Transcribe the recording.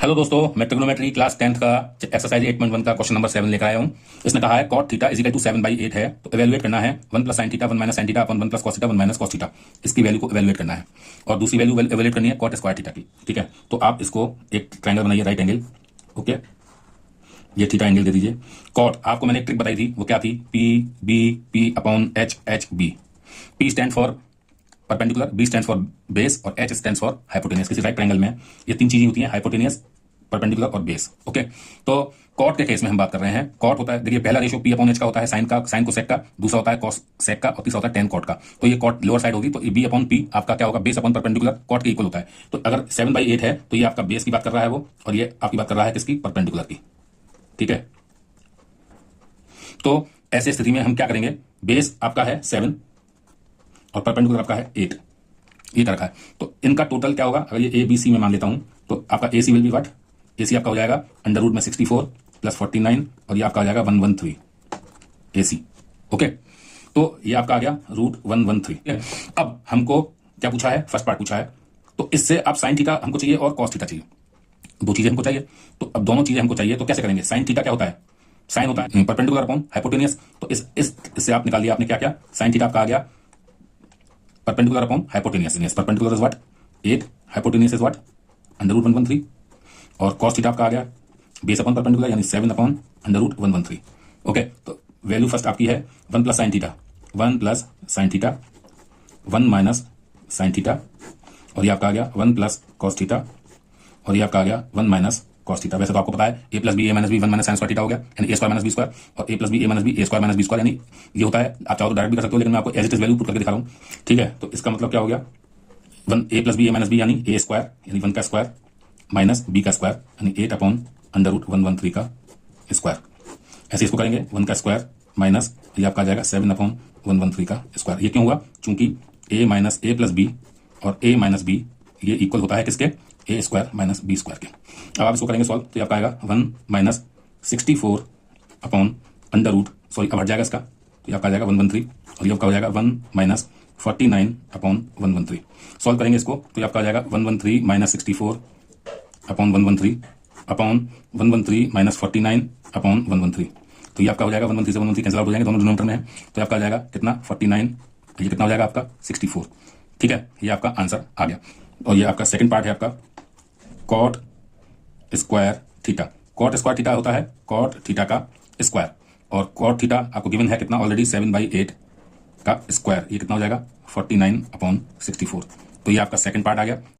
Hello दोस्तों, मैं trigonometry class 10th का एक्सरसाइज 8.1 का क्वेश्चन नंबर 7 लेकर आया हूं। इसने कहा है cot theta is equal to 7/8 है, तो इवेलुएट करना है 1 plus sine theta 1 minus sine theta upon 1 plus cos theta 1 minus cos theta. इसकी वैल्यू को इवेलुएट करना है और दूसरी वैल्यू इवेलुएट करनी है कॉट स्क्वायर थीटा की। ठीक है, तो आप इसको एक ट्रायंगल बनाइए, राइट एंगल। ओके, ये थीटा एंगल दे दीजिए। कॉट आपको मैंने एक ट्रिक बताई थी, वो क्या थी? P B P upon H H B. P stand for perpendicular, B stand for base और एच स्टैंड फॉर हाइपोटेनियस। किसी राइट ट्रायंगल में ये तीन चीजें होती हैं, हाइपोटेनियस, परपेंडिकुलर और बेस। ओके, तो कॉट के केस में हम बात कर रहे हैं। कॉट होता है, देखिए पहला रेशियो पी अपॉन एच का होता है साइन का, साइन कोसेक का, दूसरा होता है कॉस सेक का और तीसरा होता है टेन कॉट का। तो ये कॉट लोअर साइड होगी, तो बी अपॉन पी आपका क्या होगा? बेस अपॉन परपेंडिकुलर, कॉट के इक्वल होता है। तो अगर 7/8 है तो ये आपका बेस की बात कर रहा है वो, और ये आपकी बात कर रहा है किसकी? परपेंडिकुलर की। ठीक है, तो ऐसे स्थिति में हम क्या करेंगे? बेस आपका है 7 और परपेंडिकुलर आपका है 8, ये कर रखा है। तो इनका टोटल क्या होगा? अगर ये ए बी सी में मान लेता हूं तो आपका ए सी विल बी व्हाट? ए सी आपका हो जाएगा अंडर रूट में 64 प्लस 49 और ये आपका आ जाएगा 113 ए सी। ओके, तो ये आपका आ गया रूट 113। अब हमको क्या पूछा है? फर्स्ट पार्ट पूछा है, तो इससे आप साइन थीटा हमको चाहिए और कॉस थीटा चाहिए, दो चीजें हमको चाहिए। तो अब दोनों चीजें हमको चाहिए, तो कैसे करेंगे? साइन थीटा क्या होता है? साइन होता है परपेंडिकुलर अपॉन हाइपोटेनियस। तो इससे आप निकाल लिया आपने, क्या क्या? साइन थीटा आपका आ गया perpendicular upon hypotenuse. Perpendicular is what? 8, hypotenuse is what? Under root 113। और कॉस थीटा आपका आ गया बेस अपॉन परपेंडिकुलर यानी 7 अपॉन अंडर रूट 113। ओके, तो वैल्यू फर्स्ट आपकी है 1 plus sine theta 1 plus sine theta 1 minus sine theta, और ये आपका आ गया 1 प्लस कॉस थीटा, और ये आपका आ गया 1 माइनस कॉस थीटा। वैसे तो आपको पता है A plus B A minus B 1 minus sine square theta हो गया, यानी A square minus B square, और A plus B A minus B A square minus B square, यानी ये होता है। आप चाहो तो डायरेक्ट भी कर सकते हो, लेकिन मैं आपको as it is value put करके दिखा रहा हूँ। ठीक है, तो इसका मतलब क्या हो गया? 1 ए plus B A minus B यानी ए स्क्वायर यानी 1 का स्क्वायर माइनस बी का स्क्वायर यानी 8 अपॉन अंडर रूट 113 का स्क्वायर। ऐसे इसको करेंगे 1 का स्क्वायर माइनस ये आपका आ जाएगा 7 अपॉन 113 का स्क्वायर। ये क्यों हुआ? चूंकि ए माइनस ए प्लस बी और ए माइनस बी ये इक्वल होता है किसके? ए स्क्वायर माइनस बी स्क्वायर के। अब आप इसको करेंगे सॉल्व, तो ये आपका आएगा 1 minus 64 upon under root, sorry अब हट जाएगा इसका, तो ये आपका आ जाएगा 113, और ये आपका हो जाएगा 1 माइनस 49 अपॉन 113। सॉल्व करेंगे इसको, तो ये आपका आ जाएगा 113 minus 64 upon 113 upon 113 minus 49 upon 113। तो ये आपका हो जाएगा 113 से 113 कैंसिल आउट हो जाएंगे, दोनों डिनोमिनेटर में है। तो ये आपका आ जाएगा कितना? 49, ये कितना हो जाएगा आपका? 64। ठीक है, ये आपका आंसर आ गया। और ये आपका सेकंड पार्ट है आपका cot square theta. Cot square theta होता है कॉट थीटा का स्क्वायर, और कॉट थीटा आपको गिवन है कितना? ऑलरेडी 7/8 का स्क्वायर, ये कितना हो जाएगा? 49 अपॉन 64। तो ये आपका सेकंड पार्ट आ गया।